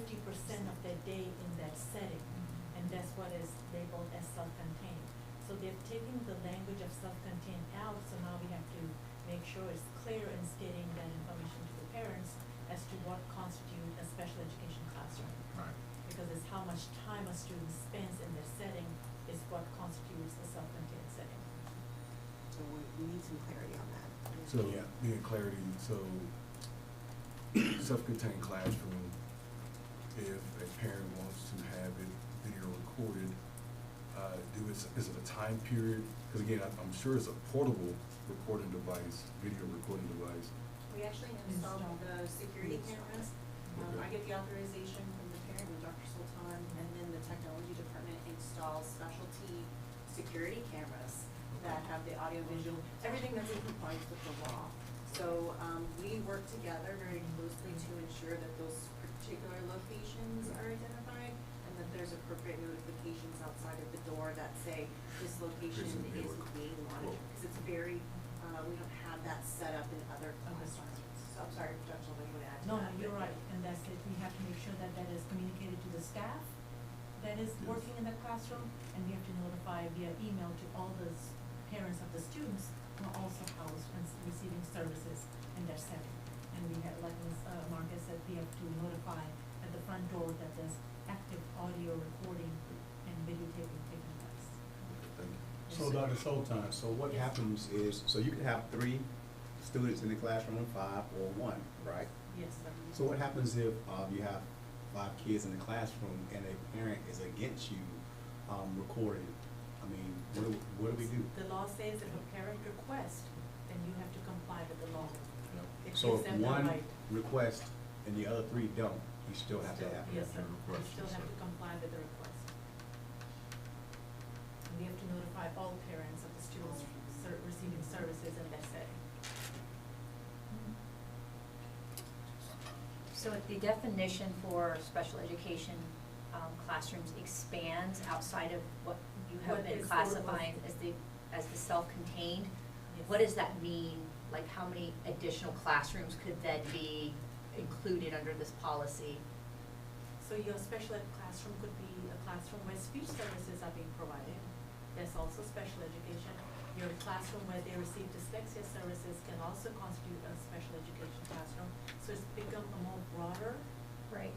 of their day in that setting, and that's what is labeled as self-contained. So they've taken the language of self-contained out, so now we have to make sure it's clear in stating that information to the parents as to what constitutes a special education classroom. Right. Because it's how much time a student spends in their setting is what constitutes a self-contained setting. So we need some clarity on that. So, being clarity, so self-contained classroom, if a parent wants to have it video recorded, is it a time period? Because again, I'm sure it's a portable recording device, video recording device. We actually installed the security cameras. I get the authorization from the parent with Dr. Sultan, and then the technology department installs specialty security cameras that have the audio visual, everything that's in compliance with the law. So we work together very closely to ensure that those particular locations are identified, and that there's appropriate notifications outside of the door that say this location is being monitored, because it's very, we don't have that set up in other classrooms. So I'm sorry, Dr. Sultan, you want to add to No, that? you're right, and that's it. We have to make sure that that is communicated to the staff that is working in the classroom, and we have to notify via email to all the parents of the students who are also housed and receiving services in their setting. And we have, like Ms. Marcus said, we have to notify at the front door that there's active audio recording and videotaping taking place. So Dr. Sultan, so what happens is, so you can have 3 students in the classroom, 5 or 1, right? Yes, sir. So what happens if you have 5 kids in the classroom and a parent is against you recording? I mean, what do we do? The law says if a parent requests, then you have to comply with the law. It So gives if them the one right. requests and the other 3 don't, you still have to have it? Yes, sir. You still have to comply with the request. And we have to notify all parents of the students receiving services in that setting. So if the definition for special education classrooms expands outside of what you have What been is classifying as the self-contained, Yes. what does that mean? Like, how many additional classrooms could then be included under this policy? So your special ed classroom could be a classroom where speech services are being provided. There's also special education. Your classroom where they receive dyslexia services can also constitute a special education classroom. So it's become a more broader, Right.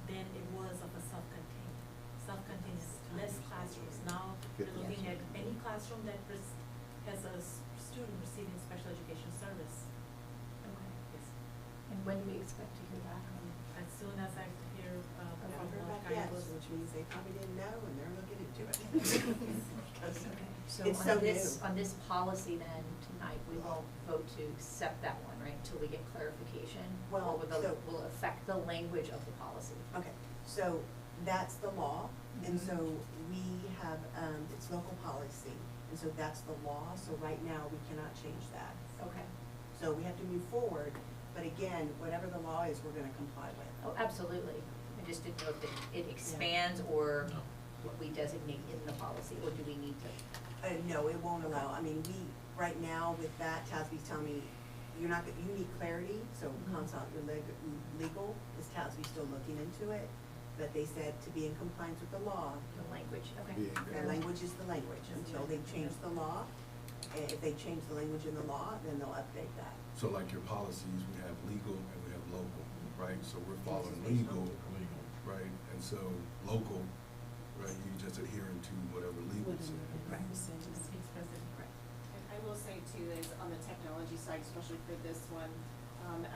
than it was of a self-contained. Self-contained is less classrooms. Now, we're looking at any classroom that has a student receiving special education service. Okay. Yes. And when do we expect to hear that? As soon as I hear, Haven't from heard what back yet, guidance. which means they probably didn't know and they're looking into it. Because So it's on so this, new. on this policy then, tonight, we won't vote to accept that one, right, until we get clarification? Well, Or will so- will affect the language of the policy? Okay, so that's the law, and Mhm. so we have, it's local policy, and so that's the law, so right now, we cannot change that. Okay. So we have to move forward, but again, whatever the law is, we're gonna comply with. Oh, absolutely. I just didn't know if it expands or what we designate in the policy, or do we need to? No, it won't allow, I mean, right now with that, TASB's telling me, you need clarity, so consult your legal, is TASB still looking into it? But they said to be in compliance with the law, The language, okay. the language is the language, until they change the law. And if they change the language in the law, then they'll update that. So like your policies, we have legal and we have local, right? So we're following legal, right? And so local, right, you just adhering to whatever legal says. Right. Speaks President, correct. And I will say too, is on the technology side, especially for this one,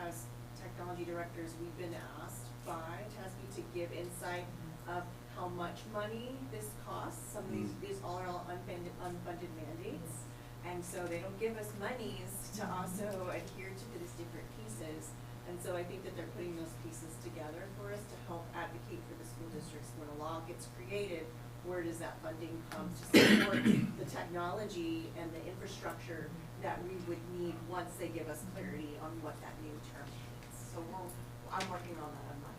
as technology directors, we've been asked by TASB to give insight of how much money this costs. Some of these all are unfunded mandates. And so they don't give us monies to also adhere to these different pieces. And so I think that they're putting those pieces together for us to help advocate for the school districts. When a law gets created, where does that funding come to support the technology and the infrastructure that we would need once they give us clarity on what that new term means? So I'm working on that on my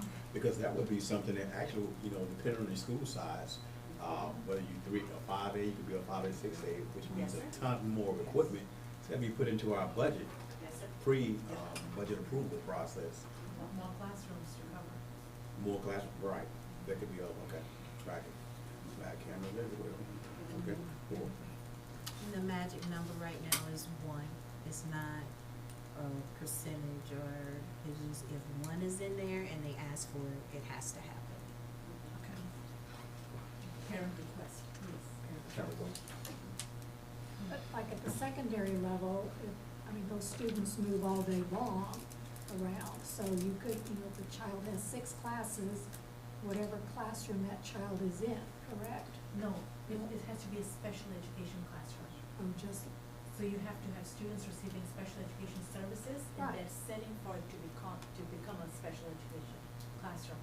end. Because that would be something that actually, depending on your school size, whether you 5A, you could be a 5A, 6A, which means Yes, a sir. ton more equipment. It's gotta be put into our budget, Yes, sir. budget approval process. More classrooms to cover. More class, right, that could be, okay, tracking, back cameras everywhere, okay, cool. And the magic number right now is 1. It's not a percentage or it's just if 1 is in there and they ask for it, it has to happen. Okay. Parent request, please. But like at the secondary level, those students move all day long around. So you could, if a child has 6 classes, whatever classroom that child is in, correct? No, it has to be a special education classroom. Or just, So you have to have students receiving special education services in Right. their setting for it to become a special education classroom.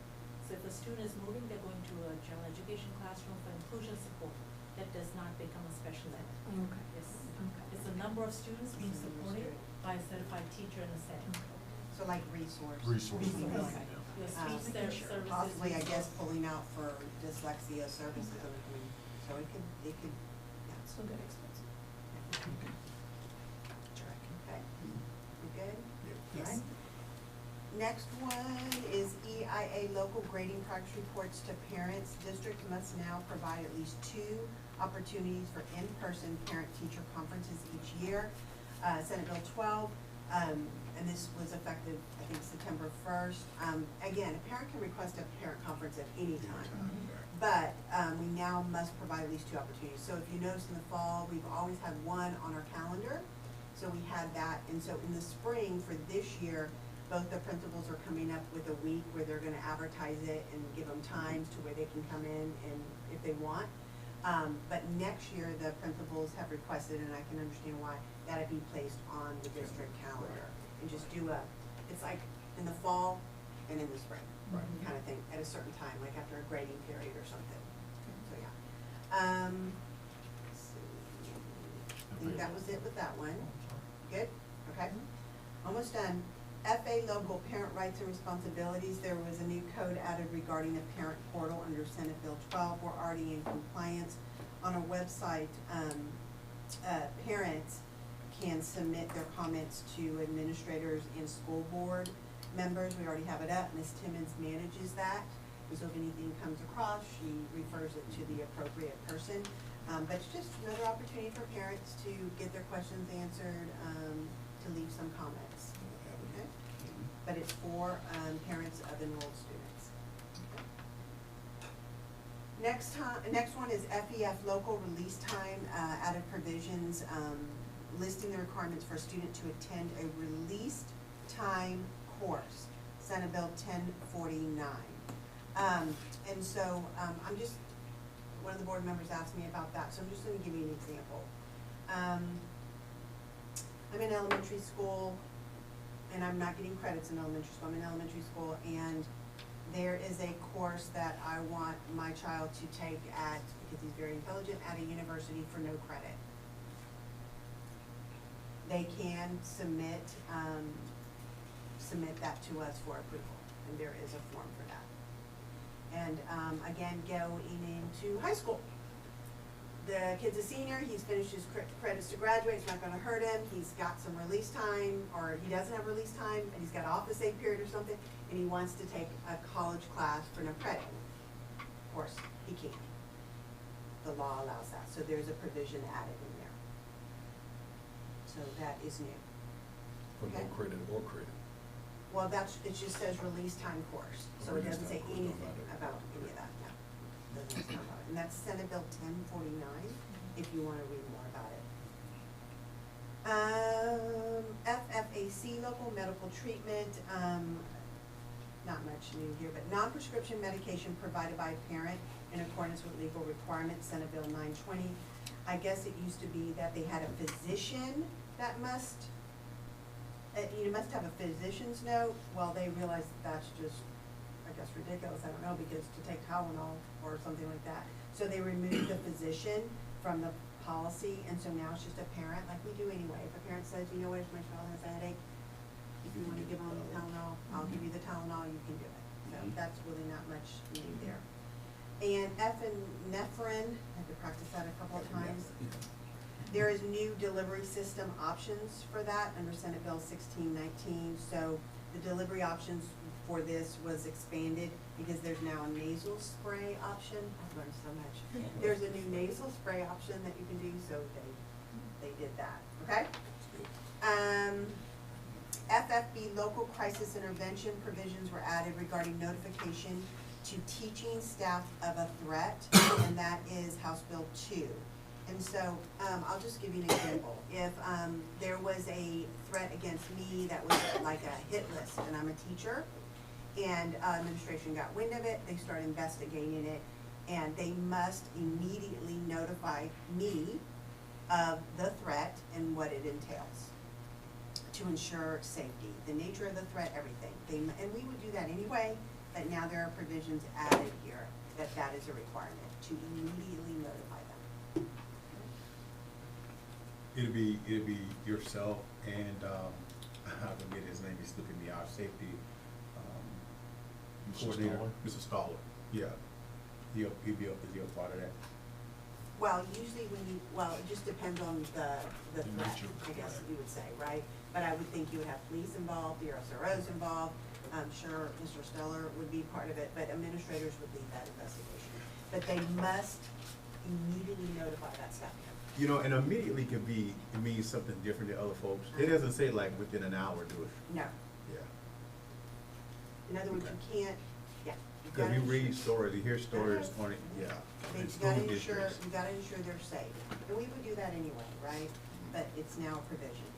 So if a student is moving, they're going to a general education classroom for inclusion support. That does not become a special ed. okay. Yes. Okay. It's the number of students being supported by a certified teacher in a setting. So like resource. Resource. Okay. Your speech services. Possibly, I guess, resource. pulling out for dyslexia services, so it could, yeah. Still good expensive. Okay, we good? Yes. Alright. Next one is EIA local grading progress reports to parents. District must now provide at least 2 opportunities for in-person parent-teacher conferences each year. Senate Bill 12, and this was effective, I think, September 1st. Again, a parent can request a parent conference at any time. But we now must provide at least 2 opportunities. So if you notice in the fall, we've always had 1 on our calendar. So we had that, and so in the spring for this year, both the principals are coming up with a week where they're gonna advertise it and give them times to where they can come in and if they want. But next year, the principals have requested, and I can understand why, that it be placed on the district calendar. And just do it's like in the fall and in the spring, kind of thing, at a certain time, like after a grading period or something. So, yeah. Let's see. I think that was it with that one. Good? Okay. Almost done. FA local parent rights and responsibilities, there was a new code added regarding the parent portal under Senate Bill 12. We're already in compliance. On our website, parents can submit their comments to administrators and school board members. We already have it up. Ms. Timmons manages that. And so if anything comes across, she refers it to the appropriate person. But it's just another opportunity for parents to get their questions answered, to leave some comments. Okay? But it's for parents of enrolled students. Okay. Next one is FEF local release time, added provisions, listing the requirements for a student to attend a released time course, Senate Bill 1049. And so I'm just, one of the board members asked me about that, so I'm just gonna give you an example. I'm in elementary school, and I'm not getting credits in elementary school. I'm in elementary school, and there is a course that I want my child to take at, because he's very intelligent, at a university for no credit. They can submit that to us for approval, and there is a form for that. And again, going into high school. The kid's a senior, he's finished his credits to graduate, it's not gonna hurt him, he's got some release time, or he doesn't have release time, and he's got an office aid period or something, and he wants to take a college class for no credit. Of course, he can. The law allows that, so there's a provision added in there. So that is new. For no credit or credit. Well, it just says release time course, so it doesn't say anything about any of that, no. Doesn't say about it. And that's Senate Bill 1049, if you wanna read more about it. FFAC, local medical treatment, not much new here, but non-prescription medication provided by a parent in accordance with legal requirements, Senate Bill 920. I guess it used to be that they had a physician that must have a physician's note. Well, they realized that's just, I guess, ridiculous, I don't know, because to take Tylenol or something like that. So they removed the physician from the policy, and so now it's just a parent, like we do anyway. If a parent says, you know what, if my child has a headache, if you wanna give them Tylenol, I'll give you the Tylenol, you can do it. So that's really not much new there. And epinephrine, I had to practice that a couple of times. There is new delivery system options for that under Senate Bill 1619. So the delivery options for this was expanded because there's now a nasal spray option. I've learned so much. There's a new nasal spray option that you can do, so they did that, okay? FFB local crisis intervention provisions were added regarding notification to teaching staff of a threat, and that is House Bill 2. And so, I'll just give you an example. If there was a threat against me that was like a hit list, and I'm a teacher, and administration got wind of it, they start investigating it, and they must immediately notify me of the threat and what it entails to ensure safety, the nature of the threat, everything. And we would do that anyway, but now there are provisions added here that is a requirement to immediately notify them. It'll be yourself and, I forget his name, he's slipping me out, safety, coordinator, Mr. Stoller. Yeah, he'll be a part of that. Well, usually it just depends on the threat, I guess you would say, right? But I would think you would have police involved, the SROs involved. I'm sure Mr. Steller would be part of it, but administrators would lead that investigation. But they must immediately notify that staff member. You know, and immediately it means something different to other folks. It doesn't say like within an hour, do it? No. Yeah. In other words, you can't, yeah. Because you read stories, you hear stories on it, yeah. You gotta ensure they're safe. And we would do that anyway, right? But it's now a provision.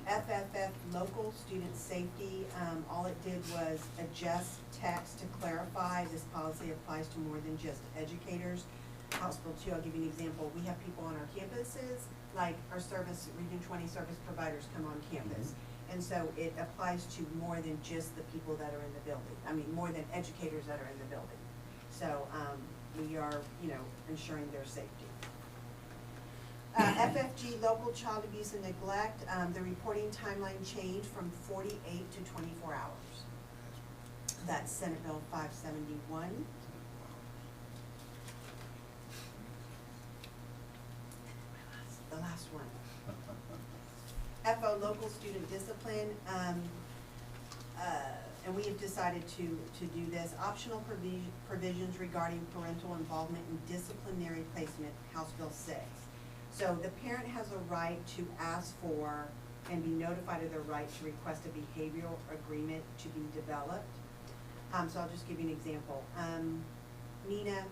FFF, local student safety, all it did was adjust text to clarify this policy applies to more than just educators. House Bill 2, I'll give you an example. We have people on our campuses, like our Region 20 service providers come on campus. And so it applies to more than just the people that are in the building. I mean, more than educators that are in the building. So we are, ensuring their safety. FFG, local child abuse and neglect, the reporting timeline changed from 48 to 24 hours. That's Senate Bill 571. The last one. FO, local student discipline, and we have decided to do this. Optional provisions regarding parental involvement in disciplinary placement, House Bill 6. So the parent has a right to ask for and be notified of their right to request a behavioral agreement to be developed. So I'll just give you an example. Nina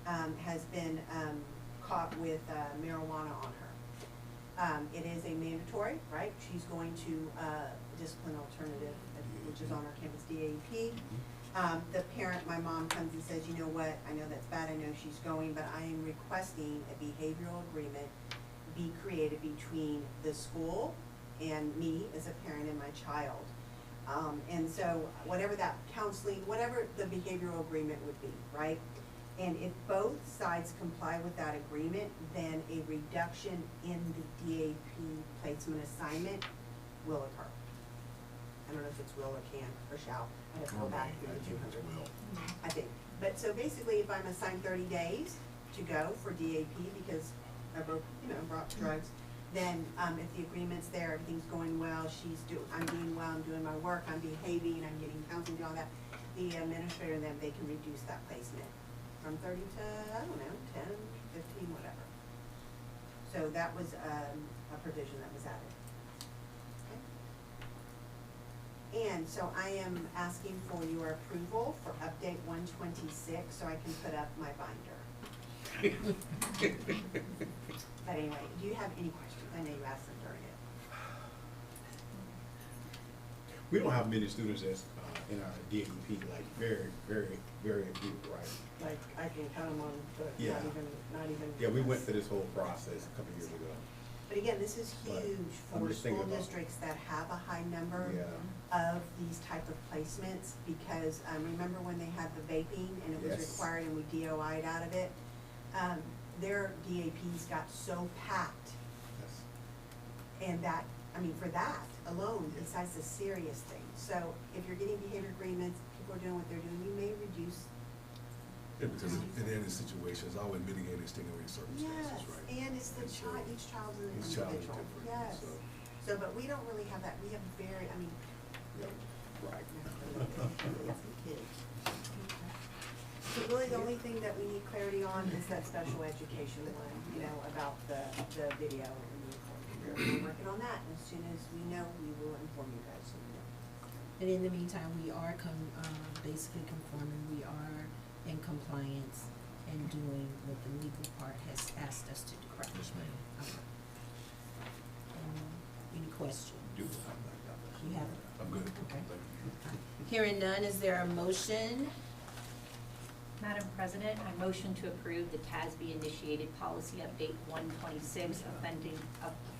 has been caught with marijuana on her. It is a mandatory, right? She's going to discipline alternative, which is on our campus DAP. The parent, my mom, comes and says, you know what, I know that's bad, I know she's going, but I am requesting a behavioral agreement be created between the school and me as a parent and my child. And so whatever that counseling, whatever the behavioral agreement would be, right? And if both sides comply with that agreement, then a reduction in the DAP placement assignment will occur. I don't know if it's will or can or shall. I have to go back to the 200. I think. But so basically, if I'm assigned 30 days to go for DAP because I brought drugs, then if the agreement's there, everything's going well, I'm doing well, I'm doing my work, I'm behaving, I'm getting counseling, all that, the administrator then, they can reduce that placement from 30 to, I don't know, 10, 15, whatever. So that was a provision that was added. Okay. And so I am asking for your approval for update 126 so I can put up my binder. But anyway, do you have any questions? I know you asked them during it. We don't have many students that's in our DAP, like very, very, very few, right? Like, I can count them on, but Yeah. not even. Yeah, we went through this whole process a couple years ago. But again, this is But huge I'm for just thinking school about- districts that have a high number Yeah. of these type of placements, because, remember when they had the vaping and it was Yes. required and we DOI'd out of it? Their DAPs got so packed, Yes. and that, for that alone, besides the serious things. So if you're getting behavior agreements, people are doing what they're doing, you may reduce. Yeah, because in any situation, it's always mitigating extenuating Yes, circumstances, right? and it's the And so child, each child's an each child is individual, different, yes. So, but we don't really have that, we have very, Right. it's the kids. So really, the only thing that we need clarity on is that special education one, about the video and the recording. We're working on that, and as soon as we know, we will inform you guys, so you know. And in the meantime, we are basically conforming, we are in compliance and doing what the legal part has asked us to do. Correct? Yes, ma'am. Okay. Any questions? You have it? I'm good. Okay. Thank you. Hearing none, is there a motion? Madam President, I motion to approve the TASB-initiated policy update 126,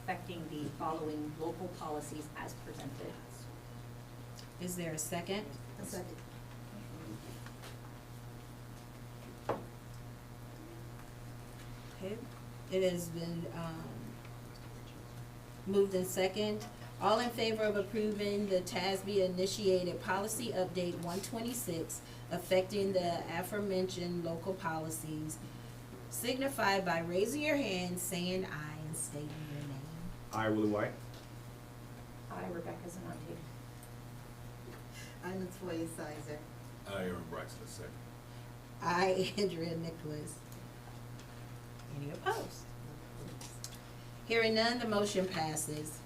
affecting the following local policies as presented. Is there a second? A second. Okay, it has been, moved in second. All in favor of approving the TASB-initiated policy update 126 affecting the aforementioned local policies, signify by raising your hand, saying aye, and stating your name. I, Willie White. I, Rebecca Zanante. I'm Latoya Sizer. I, Aaron Braxton, second. I, Andrea Nicholas. Any opposed? Hearing none, the motion passes.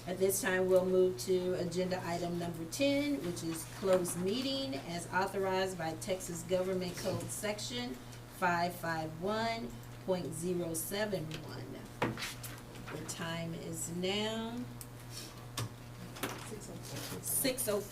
At this time, we'll move to agenda item number 10, which is closed meeting as authorized by Texas Government Code Section 551.071. The time is now 6:04.